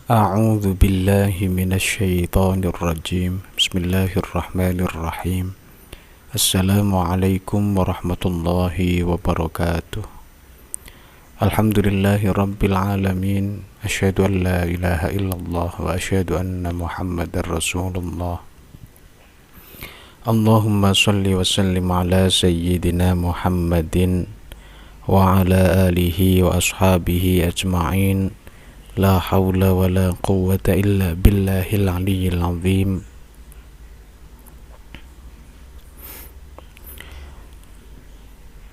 أعوذ بالله من الشيطان الرجيم. بسم الله الرحمن الرحيم. السلام عليكم ورحمة الله وبركاته. الحمد لله رب العالمين. أشهد أن لا إله إلا الله وأشهد أن محمد رسول الله. اللهم صل وسلم على سيدنا محمد وعلى آله وأصحابه أجمعين. لا حول ولا قوة إلا بالله العلي العظيم.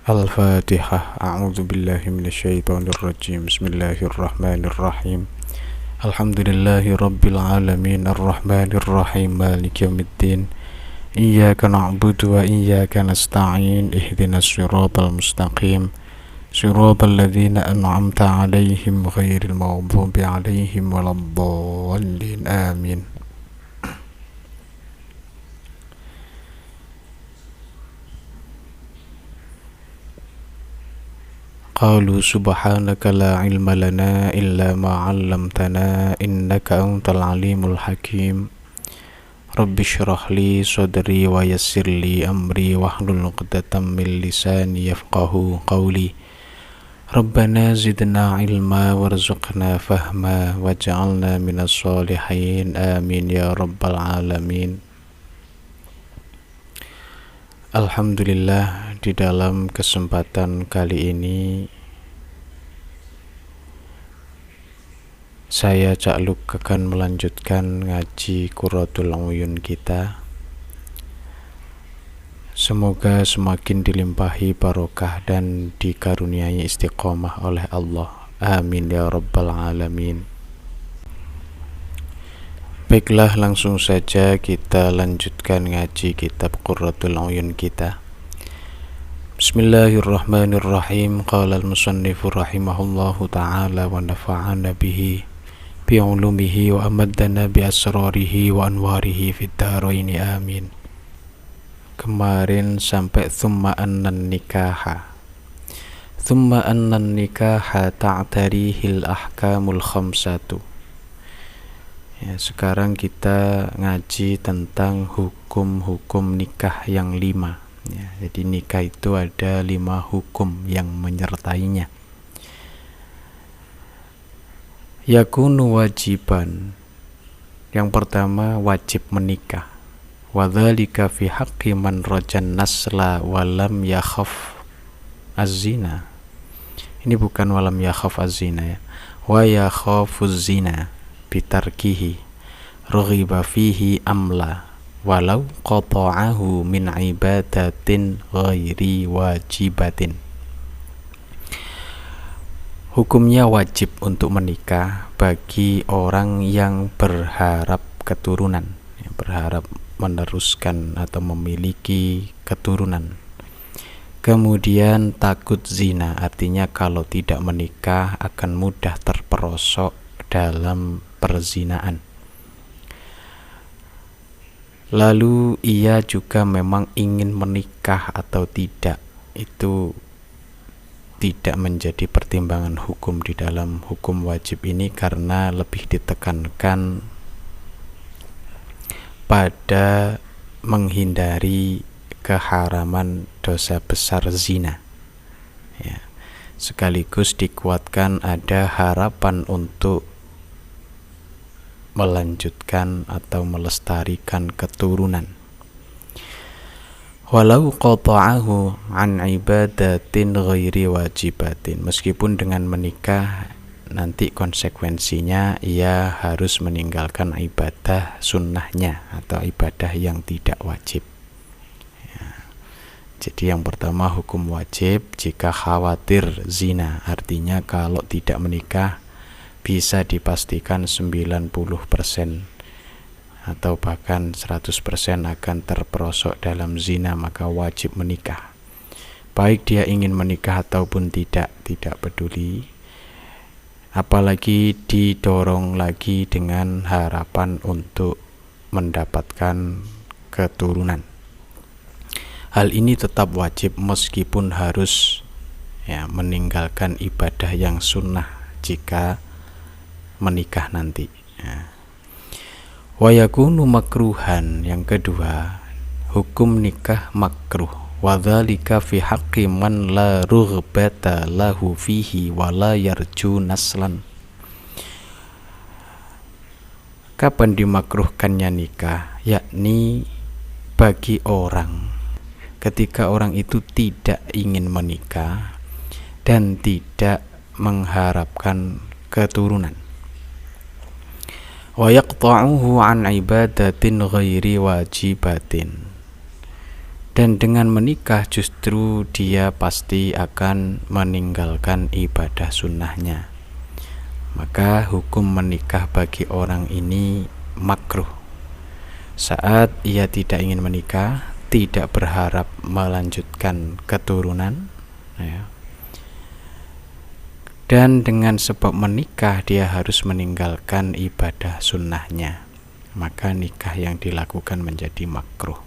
الفاتحة. أعوذ بالله من الشيطان الرجيم. بسم الله الرحمن الرحيم. الحمد لله رب العالمين الرحمن الرحيم مالك يوم الدين. إياك نعبد وإياك نستعين. اهدنا الصراط المستقيم صراط الذين أنعمت عليهم غير المغضوب عليهم ولا الضالين آمين. قالوا سبحانك لا علم لنا إلا ما علمتنا إنك أنت العليم الحكيم. رب اشرح لي صدري ويسر لي أمري واحلل عقدة من لساني يفقهوا قولي. ربنا زدنا علما وارزقنا فهما واجعلنا من الصالحين آمين يا رب العالمين. Alhamdulillah, di dalam kesempatan kali ini saya Cak Luk akan melanjutkan ngaji Qurratul Uyun kita. Semoga semakin dilimpahi barokah dan dikaruniai istiqomah oleh Allah. Amin ya rabbal alamin. Baiklah, langsung saja kita lanjutkan ngaji kitab Qurratul Uyun kita. Bismillahirrahmanirrahim. Qala al-musannifu rahimahullahu ta'ala wa nafa'ana bihi bi'ulumihi wa amaddana bi asrarihi wa anwarihi fid dharaini amin. Kemarin sampai thumma annan nikaha ta'tarihil ahkamul khamsatu. Ya, sekarang kita ngaji tentang hukum-hukum nikah yang 5 ya, jadi nikah itu ada 5 hukum yang menyertainya. Yakunu wajiban, yang pertama wajib menikah. Wadzalika fi haqqi man rajan nasla walam yakhaf az-zina. Ini bukan walam yakhaf az-zina ya. Wa yakhafuz zina bitarkihi raghiba fihi amla walau qata'ahu min ibadatin ghairi wajibatin. Hukumnya wajib untuk menikah bagi orang yang berharap keturunan, berharap meneruskan atau memiliki keturunan. Kemudian takut zina, artinya kalau tidak menikah akan mudah terperosok dalam perzinaan. Lalu ia juga memang ingin menikah atau tidak, itu tidak menjadi pertimbangan hukum di dalam hukum wajib ini, karena lebih ditekankan pada menghindari keharaman dosa besar zina ya. Sekaligus dikuatkan ada harapan untuk melanjutkan atau melestarikan keturunan. Walau qata'ahu an ibadatin ghairi wajibatin, meskipun dengan menikah nanti konsekuensinya ia harus meninggalkan ibadah sunnahnya atau ibadah yang tidak wajib ya. Jadi yang pertama hukum wajib jika khawatir zina, artinya kalau tidak menikah bisa dipastikan 90% atau bahkan 100% akan terperosok dalam zina, maka wajib menikah. Baik dia ingin menikah ataupun tidak peduli. Apalagi didorong lagi dengan harapan untuk mendapatkan keturunan. Hal ini tetap wajib meskipun harus ya meninggalkan ibadah yang sunnah jika menikah nanti. Wa yakunu makruhan, yang kedua, hukum nikah makruh. Wa dzalika fi haqqi man la rughbata lahu fihi wa la yarju naslan. Kapan dimakruhkannya nikah? Yakni bagi orang ketika orang itu tidak ingin menikah dan tidak mengharapkan keturunan. Wa yaqta'uhu an ibadatin ghairi wajibatin, dan dengan menikah justru dia pasti akan meninggalkan ibadah sunnahnya. Maka hukum menikah bagi orang ini makruh saat ia tidak ingin menikah, tidak berharap melanjutkan keturunan, ya. Dan dengan sebab menikah dia harus meninggalkan ibadah sunnahnya, maka nikah yang dilakukan menjadi makruh.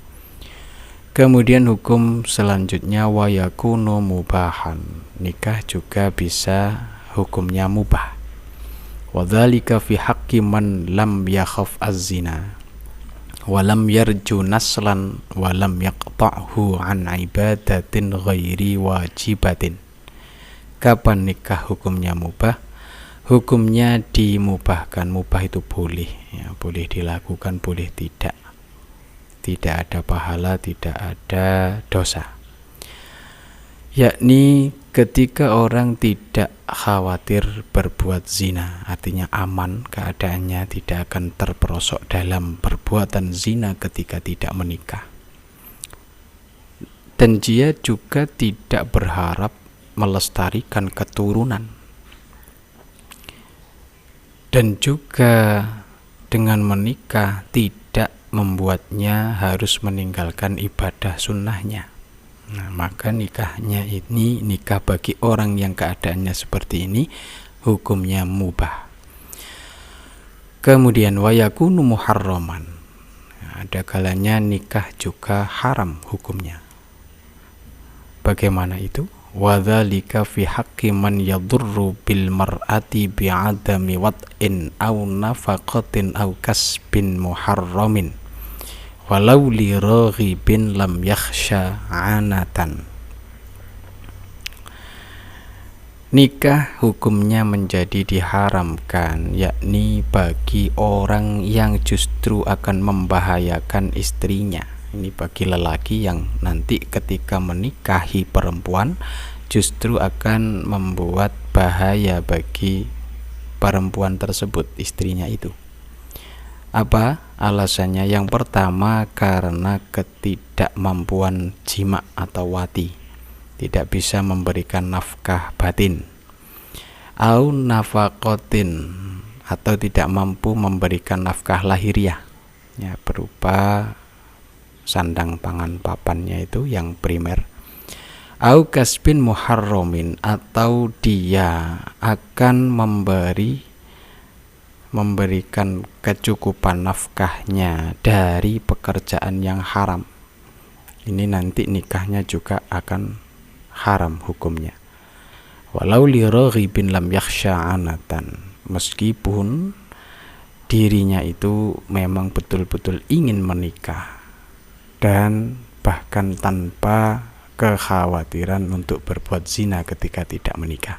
Kemudian hukum selanjutnya wa yakunu mubahan, nikah juga bisa hukumnya mubah. Wa dzalika fi haqqi man lam yakhaf az-zina wa lam yarju naslan wa lam yaqta'hu an ibadatin ghairi wajibatin. Kapan nikah hukumnya mubah? Hukumnya dimubahkan. Mubah itu boleh, ya, boleh dilakukan, boleh tidak. Tidak ada pahala, tidak ada dosa. Yakni ketika orang tidak khawatir berbuat zina, artinya aman keadaannya, tidak akan terperosok dalam perbuatan zina ketika tidak menikah. Dan dia juga tidak berharap melestarikan keturunan, dan juga dengan menikah tidak membuatnya harus meninggalkan ibadah sunnahnya. Nah, maka nikahnya ini, nikah bagi orang yang keadaannya seperti ini, hukumnya mubah. Kemudian wa yakunu muharraman, ada kalanya nikah juga haram hukumnya. Bagaimana itu? Wa dzalika fi haqqi man yadurru bil mar'ati bi'adami wat'in aw nafaqatin aw kasbin muharramin walau li raghibin lam yakhsha anatan. Nikah hukumnya menjadi diharamkan, yakni bagi orang yang justru akan membahayakan istrinya. Ini bagi lelaki yang nanti ketika menikahi perempuan justru akan membuat bahaya bagi perempuan tersebut, istrinya itu. Apa alasannya? Yang pertama, karena ketidakmampuan jima atau wati, tidak bisa memberikan nafkah batin. Au nafaqatin, atau tidak mampu memberikan nafkah lahiriah, ya, berupa sandang pangan papannya itu yang primer. Au kasbin muharramin, atau dia akan memberikan kecukupan nafkahnya dari pekerjaan yang haram. Ini nanti nikahnya juga akan haram hukumnya. Walau li raghibin lam yakhsha anatan, meskipun dirinya itu memang betul-betul ingin menikah dan bahkan tanpa kekhawatiran untuk berbuat zina ketika tidak menikah.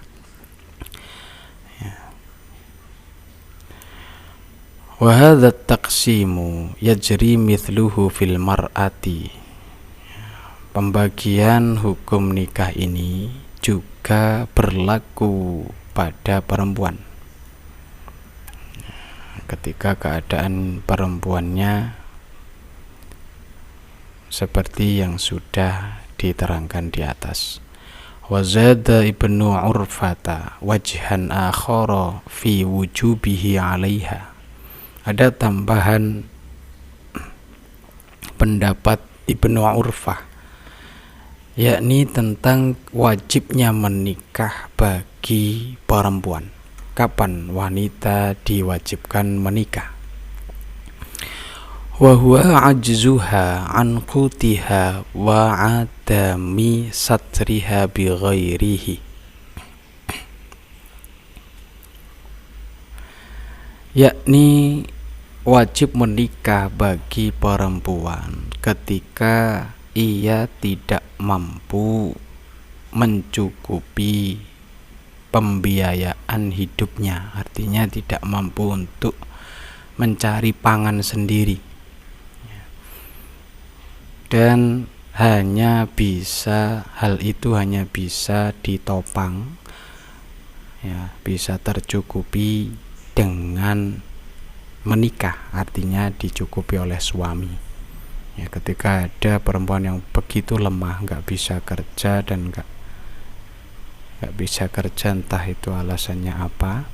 Wa hadza taqsimu yajri mithluhu fil mar'ati. Pembagian hukum nikah ini juga berlaku pada perempuan. Ketika keadaan perempuannya seperti yang sudah diterangkan di atas. Wa zada ibnu Urfata wajhan akhara fi wujubihi 'alaiha. Ada tambahan pendapat Ibnu Urfah, yakni tentang wajibnya menikah bagi perempuan. Kapan wanita diwajibkan menikah? Wa huwa ajzuha an qutiha wa adami satriha bi ghairihi, yakni wajib menikah bagi perempuan ketika ia tidak mampu mencukupi pembiayaan hidupnya, artinya tidak mampu untuk mencari pangan sendiri, dan hal itu hanya bisa ditopang, ya, bisa tercukupi dengan menikah, artinya dicukupi oleh suami. Ya, ketika ada perempuan yang begitu lemah, nggak bisa kerja dan nggak bisa kerja, entah itu alasannya apa,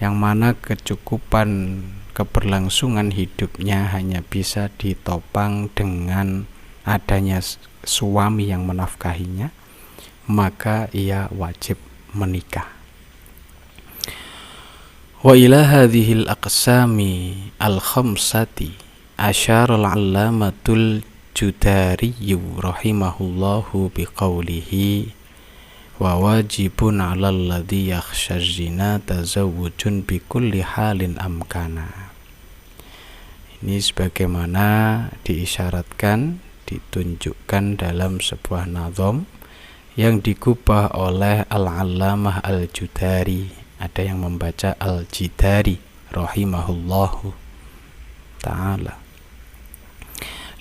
yang mana kecukupan keberlangsungan hidupnya hanya bisa ditopang dengan adanya suami yang menafkahinya, maka ia wajib menikah. Wa ila hadhil aqsami al-khamsati asyara al-allamatul Judari rahimahullahu biqaulihi wa wajibun 'alal ladzi yakhsha zina tazawwujun bi kulli halin amkana. Ini sebagaimana diisyaratkan, ditunjukkan dalam sebuah nazam yang digubah oleh Al-Allamah Al-Judari. Ada yang membaca Al-Jidari rahimahullahu ta'ala.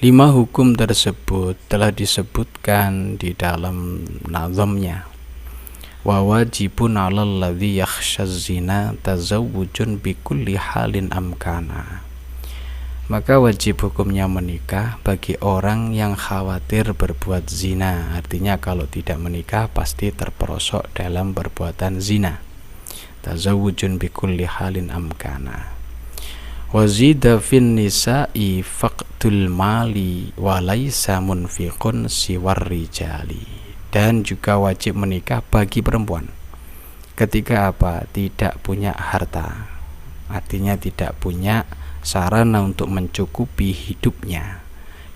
5 hukum tersebut telah disebutkan di dalam nazamnya. Wa wajibun 'alal ladzi yakhsha zina tazawwujun bi kulli halin amkana. Maka wajib hukumnya menikah bagi orang yang khawatir berbuat zina, artinya kalau tidak menikah pasti terperosok dalam perbuatan zina. Tazawwujun bi kulli halin amkana. Wazida fin nisa'i faqdul mali wa laisa munfiqun siwar rijali. Dan juga wajib menikah bagi perempuan ketika apa? Tidak punya harta, artinya tidak punya sarana untuk mencukupi hidupnya,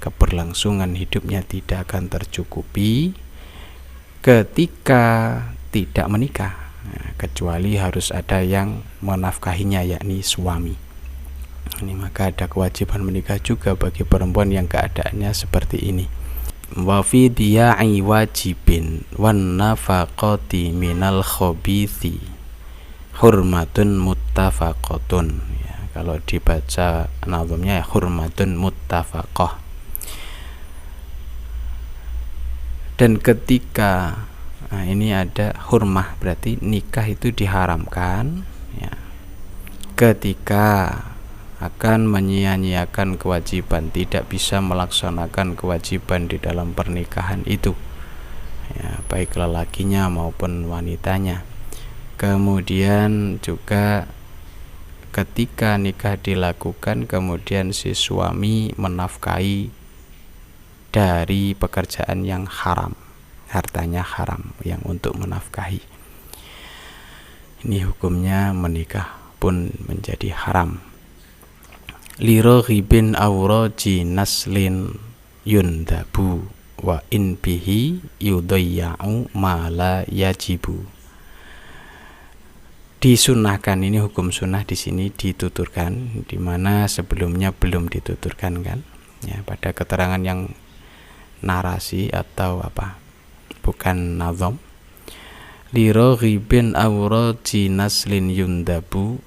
keberlangsungan hidupnya tidak akan tercukupi ketika tidak menikah, kecuali harus ada yang menafkahinya, yakni suami. Ini maka ada kewajiban menikah juga bagi perempuan yang keadaannya seperti ini. Wa fi diya'i wajibin wan nafaqati minal khabithi hurmatun muttafaqatun. Ya, kalau dibaca nazamnya ya hurmatun muttafaqah. Dan ketika ini ada hurmah, berarti nikah itu diharamkan, ya, ketika akan menyia-nyiakan kewajiban, tidak bisa melaksanakan kewajiban di dalam pernikahan itu, ya, baik lelakinya maupun wanitanya. Kemudian juga ketika nikah dilakukan kemudian si suami menafkahi dari pekerjaan yang haram, hartanya haram yang untuk menafkahi, ini hukumnya menikah pun menjadi haram. Liraghibin awraji naslin yundabu wa in bihi yudayya'u ma la yajibu. Disunahkan, ini hukum sunnah di sini dituturkan, di mana sebelumnya belum dituturkan kan, ya, pada keterangan yang narasi atau apa, bukan nazam. Liraghibin awraji naslin yundabu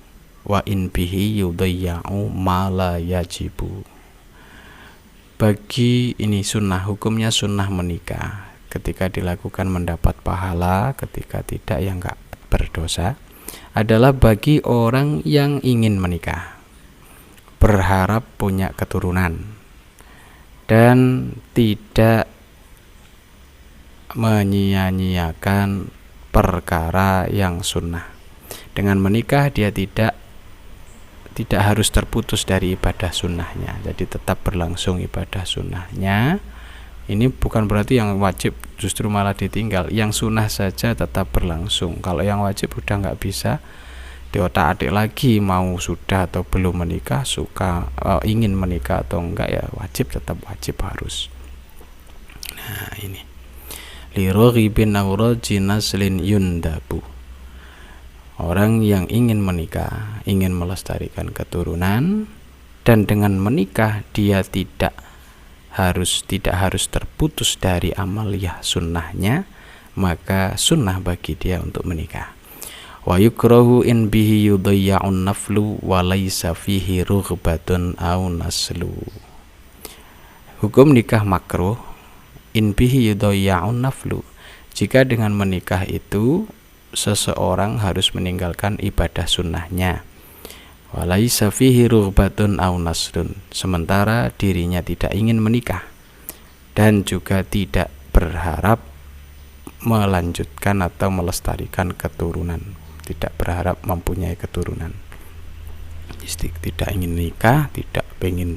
wa in bihi yudayya'u ma la yajibu. Bagi ini sunnah, hukumnya sunnah menikah, ketika dilakukan mendapat pahala, ketika tidak ya enggak berdosa, adalah bagi orang yang ingin menikah, berharap punya keturunan, dan tidak menyia-nyiakan perkara yang sunnah. Dengan menikah dia tidak harus terputus dari ibadah sunnahnya, jadi tetap berlangsung ibadah sunnahnya. Ini bukan berarti yang wajib justru malah ditinggal, yang sunnah saja tetap berlangsung. Kalau yang wajib udah nggak bisa diotak-atik lagi, mau sudah atau belum menikah, ingin menikah atau enggak, ya wajib, tetap wajib harus. Nah ini liraghibin awraji naslin yundabu Orang yang ingin menikah, ingin melestarikan keturunan, dan dengan menikah dia tidak harus terputus dari amaliyah sunnahnya, maka sunnah bagi dia untuk menikah. Wa yukrahu in bihi yudayya'un naflu wa laisa fihi rughbatun aw naslu. Hukum nikah makruh in bihi yudayya'un naflu, jika dengan menikah itu seseorang harus meninggalkan ibadah sunnahnya. Walaisa fihi rughbatun aw nasrun, sementara dirinya tidak ingin menikah dan juga tidak berharap melanjutkan atau melestarikan keturunan, tidak berharap mempunyai keturunan. Tidak ingin nikah, tidak ingin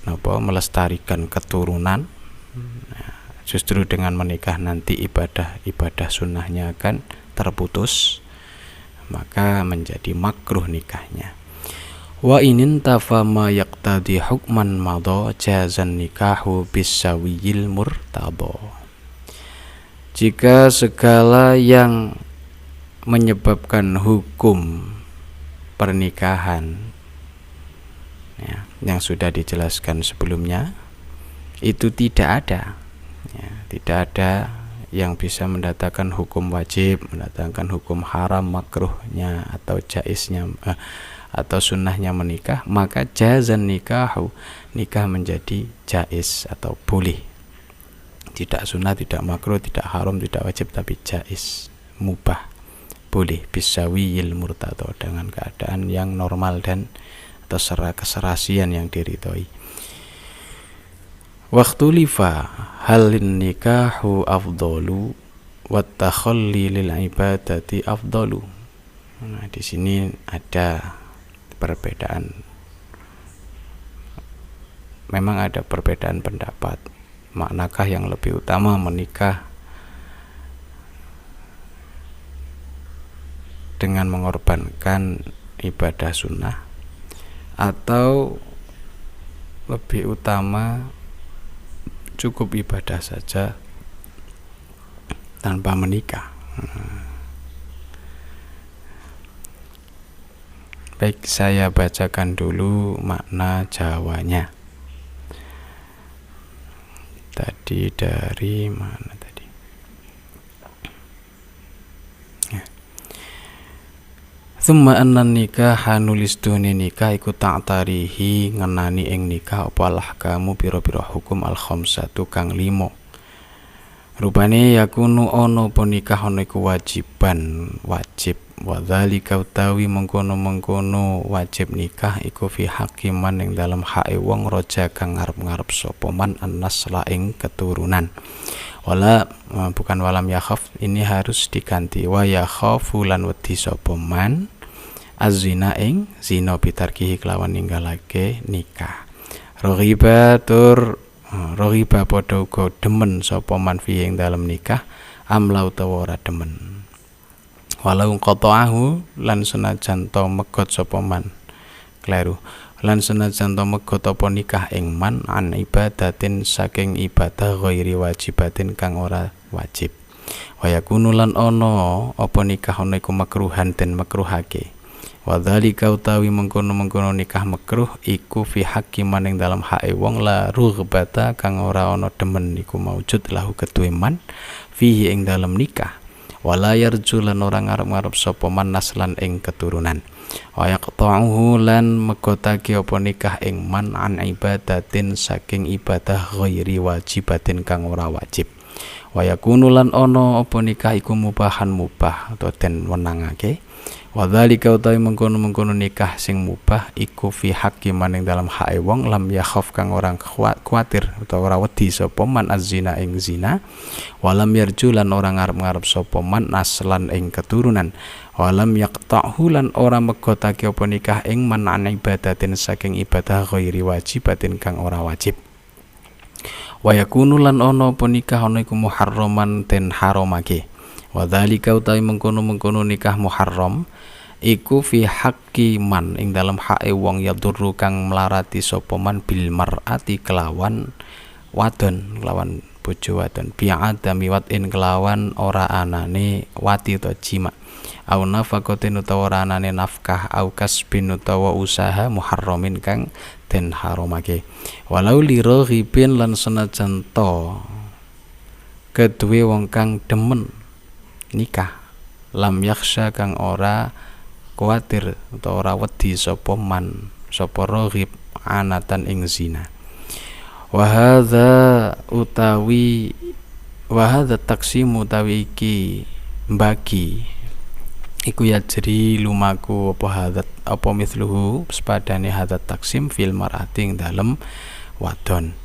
melestarikan keturunan. Justru dengan menikah nanti ibadah sunnahnya akan terputus, maka menjadi makruh nikahnya. Wa inin tafama yaqtadi hukman madha jazan nikahu bisawiyil murtadha. Jika segala yang menyebabkan hukum pernikahan yang sudah dijelaskan sebelumnya itu tidak ada, tidak ada yang bisa mendatangkan hukum wajib, mendatangkan hukum haram, makruhnya atau jaiznya atau sunnahnya menikah, maka jazan nikahu, nikah menjadi jaiz atau boleh. Tidak sunnah, tidak makruh, tidak haram, tidak wajib, tapi jaiz, mubah, boleh, bisawiyil murtadha, dengan keadaan yang normal dan atau keserasian yang diridhoi. Waqtulifa halin nikahu afdalu wa takhalli lil ibadati afdalu. Nah, di sini ada perbedaan. Memang ada perbedaan pendapat. Manakah yang lebih utama, menikah dengan mengorbankan ibadah sunnah atau lebih utama cukup ibadah saja tanpa menikah. Baik, saya bacakan dulu makna Jawanya. Tadi dari mana tadi? Tsumma anna nikaha nulis dunia nikah iku ta'tarihi ngenani ing nikah apa ahkamu pira-pira hukum al khamsatu kang 5. Rupane yakunu ono apa nikah ono iku wajiban, wajib, wa dzalika utawi mengkono-mengkono wajib nikah iku fi hakiman ing dalam hake wong raja kang ngarep-ngarep sapa man annasla ing keturunan. Bukan walam yakhaf, ini harus diganti wa yakhafu lan wedi sapa man azina ing zina bitarkihi kelawan ninggalake nikah. Raghiba padha uga demen sapa man fi ing dalem nikah amla utawa ora demen. Walau qata'ahu lan senajan to megot sapa man. Kleru. Lan senajan to megot apa nikah ing man an ibadatin saking ibadah ghairi wajibatin kang ora wajib. Wa yakunu lan ana apa nikah ana iku makruhan den makruhake. Wa dzalika utawi mengkono-mengkono nikah makruh iku fi haqqi maning dalam hake wong la rughbata kang ora ana demen iku maujud lahu keduwe man fihi ing dalam nikah. Wala yarju lan ora ngarep-ngarep sapa man naslan ing keturunan. Wa yaqta'uhu lan megotake apa nikah ing man an ibadatin saking ibadah ghairi wajibatin kang ora wajib. Wa yakunu lan ana apa nikah iku mubahan mubah atau den wenangake. Wa dzalika utawi mengkono-mengkono nikah sing mubah iku fi haqqi maning dalam hake wong lam yakhaf kang orang kuatir utawa ora wedi sapa man az-zina ing zina, walam yarju lan orang ngarep-ngarep sapa man naslan ing keturunan, walam yaqta'hu lan ora megotake apa nikah ing man an ibadatin saking ibadah ghairi wajibatin kang ora wajib. Wa yakunu lan ana apa nikah ana iku muharraman den haramake. Wa dzalika utawi mengkono-mengkono nikah muharram iku fi haqqi man ing dalam hake wong yadurru kang melarati sapa man bil mar'ati kelawan wadon, kelawan bojo wadon bi'adami watin kelawan ora anane wati to jima au nafaqatin utawa ora anane nafkah au kasbin utawa usaha muharramin kang den haramake walau liraghibin lan senajan to kedue wong kang demen nikah lam yakhsha kang ora kuwatir utawa ora wedi sapa raghib anatan ing zina. Wa hadza taksim utawi iki bagi iku yajri lumaku apa mithluhu sepadane hadza taksim fil mar'ati ing dalem wadon.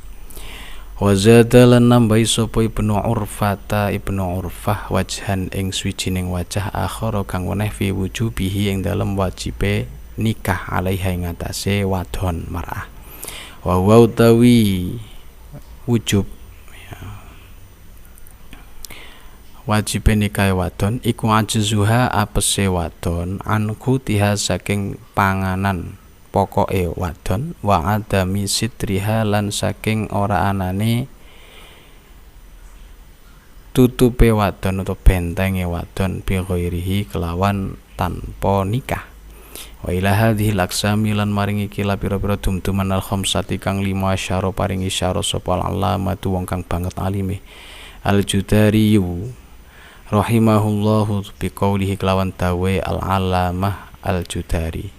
Wa zada lan nambahi sapa Ibnu Urfah wajhan ing swijining wajah akhara kang weneh fi wujubihi ing dalem wajibe nikah alaiha ing atase wadon mar'ah. Wa utawi wujub wajib nikah wadon iku ajzuha apese wadon anku tiha saking panganan pokoke wadon wa adami sitriha lan saking ora anane tutupe wadon utawa bentenge wadon bi ghairihi kelawan tanpa nikah. Wa ila hadhil aqsami lan maringi kila pira-pira dumduman al khamsati kang 5 asyara paringi isyara sapa alamatu wong kang banget alime al-Judari rahimahullahu biqaulihi kelawan dawe al-alamah al-Judari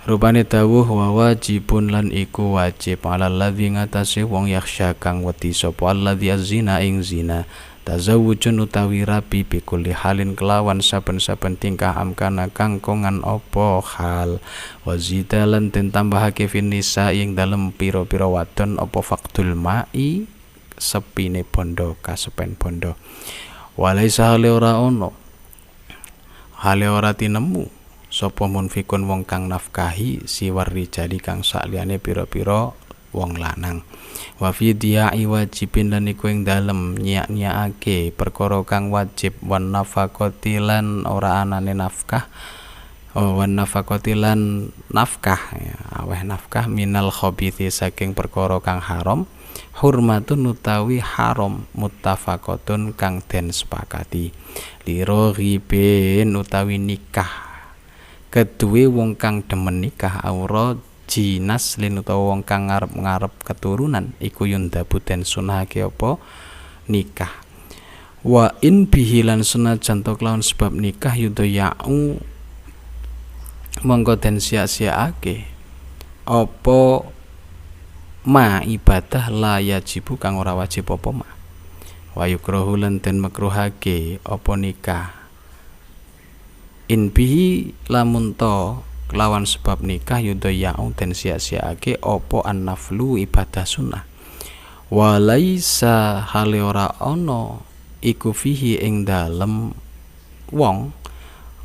rupane dawuh wa wajibun lan iku wajib ala ladzi ngatasi wong yakhsha kang wedi sapa alladzi azina ing zina tazawwujun utawi rabi bikulli halin kelawan saben-saben tingkah amkana kang kongan apa hal wazida lan den tambahake finisa ing dalem pira-pira wadon apa faktul mai sepine bondo kasepen bondo walaisa hale ora ono hale ora tinemu sapa munfikun wong kang nafkahi siwar rijali kang sakliyane pira-pira wong lanang wa fi diya'i wajibin lan iku ing dalem nyak-nyakake perkara kang wajib wan nafaqati lan ora anane nafkah wan nafaqati lan nafkah ya aweh nafkah minal khabithi saking perkara kang haram hurmatun utawi haram muttafaqatun kang den sepakati liraghibin utawi nikah kedue wong kang demen nikah aura jinas lin utawa wong kang ngarep keturunan iku yundabu den sunahake apa nikah wa in bihi lan senajan to lawan sebab nikah yudayau mongko den sia-siaake apa ma ibadah la yajibu kang ora wajib apa ma wa yukrahu lan den makruhake apa nikah in bihi lamun to lawan sebab nikah yudayau den sia-siake apa an-naflu ibadah sunnah walaisa hale ora ana iku fihi ing dalem wong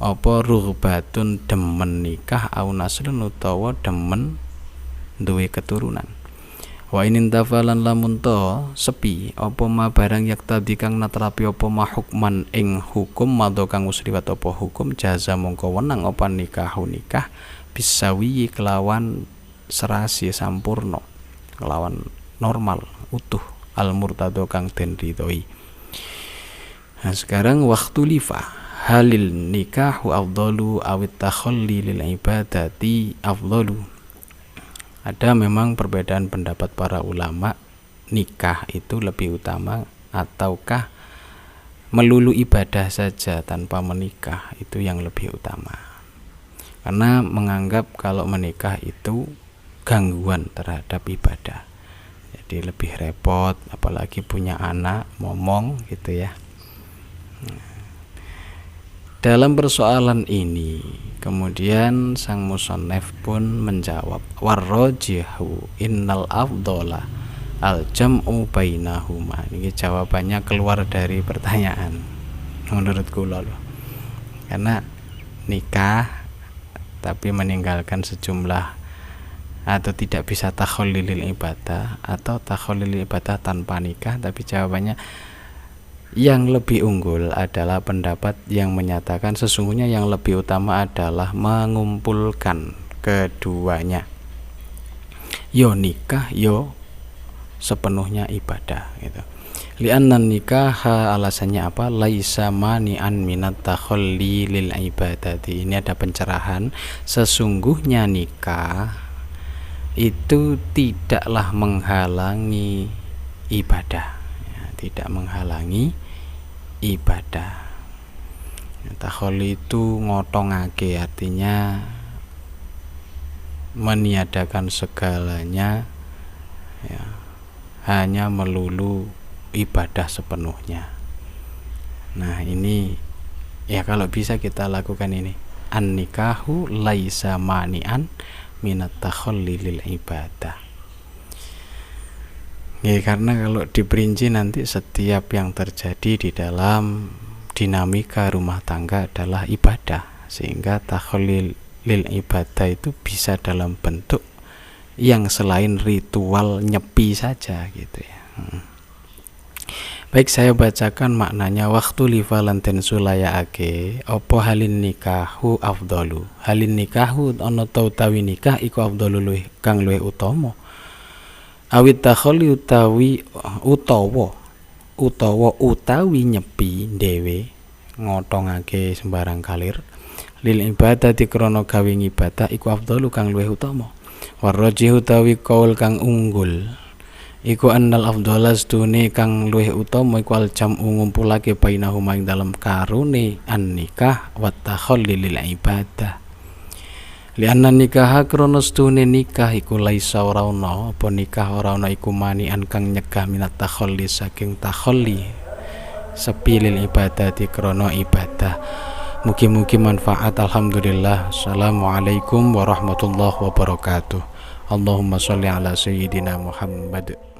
apa rughbatun demen nikah au nasrun utawa demen duwe keturunan wa inin tafalan lamun to sepi apa ma barang yak tadi kang natrapi apa ma hukman ing hukum madha kang usliwat apa hukum jaza mongko wenang apa nikah bisawi kelawan serasi sampurno kelawan normal utuh al murtado kang den ridhoi. Nah sekarang waktu lifa halil nikahu afdalu awit takhalli lil ibadati afdalu. Ada memang perbedaan pendapat para ulama, nikah itu lebih utama ataukah melulu ibadah saja tanpa menikah itu yang lebih utama. Karena menganggap kalau menikah itu gangguan terhadap ibadah. Jadi lebih repot, apalagi punya anak, momong gitu ya. Dalam persoalan ini kemudian sang musannif pun menjawab warrajihu innal afdhala al jam'u bainahuma. Ini jawabannya keluar dari pertanyaan menurutku loh. Karena nikah tapi meninggalkan sejumlah atau tidak bisa takhallilil ibadah atau takhallilil ibadah tanpa nikah, tapi jawabannya yang lebih unggul adalah pendapat yang menyatakan sesungguhnya yang lebih utama adalah mengumpulkan keduanya, yo nikah yo sepenuhnya ibadah gitu. Li'anna nikaha, alasannya apa? Laisa mani'an minat takhalli lil ibadati. Ini ada pencerahan, sesungguhnya nikah itu tidaklah menghalangi ibadah ya, tidak menghalangi ibadah. Takhalli itu ngotongake, artinya meniadakan segalanya ya, hanya melulu ibadah sepenuhnya. Nah ini ya kalau bisa kita lakukan ini, an nikahu laisa mani'an minat takhalli lil ibadah ya, karena kalau diperinci nanti setiap yang terjadi di dalam dinamika rumah tangga adalah ibadah, sehingga takhalli lil ibadah itu bisa dalam bentuk yang selain ritual nyepi saja gitu ya. Baik, saya bacakan maknanya. Waktu li Valentine sulaya ake opo halin nikahu afdalu. Halin nikahu ana utawi nikah iku afdalu luwih kang luwih utama. Awit takhalli utawi nyepi dhewe ngotongake sembarang kalir lil ibadati krana gawe ibadah iku afdalu kang luwih utama. Warajih utawi kaul kang unggul iku annal afdalas dune kang luwih utama iku al jam ngumpulake bainahuma ing dalam karune an nikah wa takhalli lil ibadah. Lianna nikah krana stune nikah iku laisa ora ana apa nikah ora ana iku manian kang nyegah minat takhalli saking takhalli sepi lil ibadati krana ibadah. Mugi-mugi manfaat. Alhamdulillah. Assalamualaikum warahmatullahi wabarakatuh. Allahumma sholli ala sayyidina Muhammad.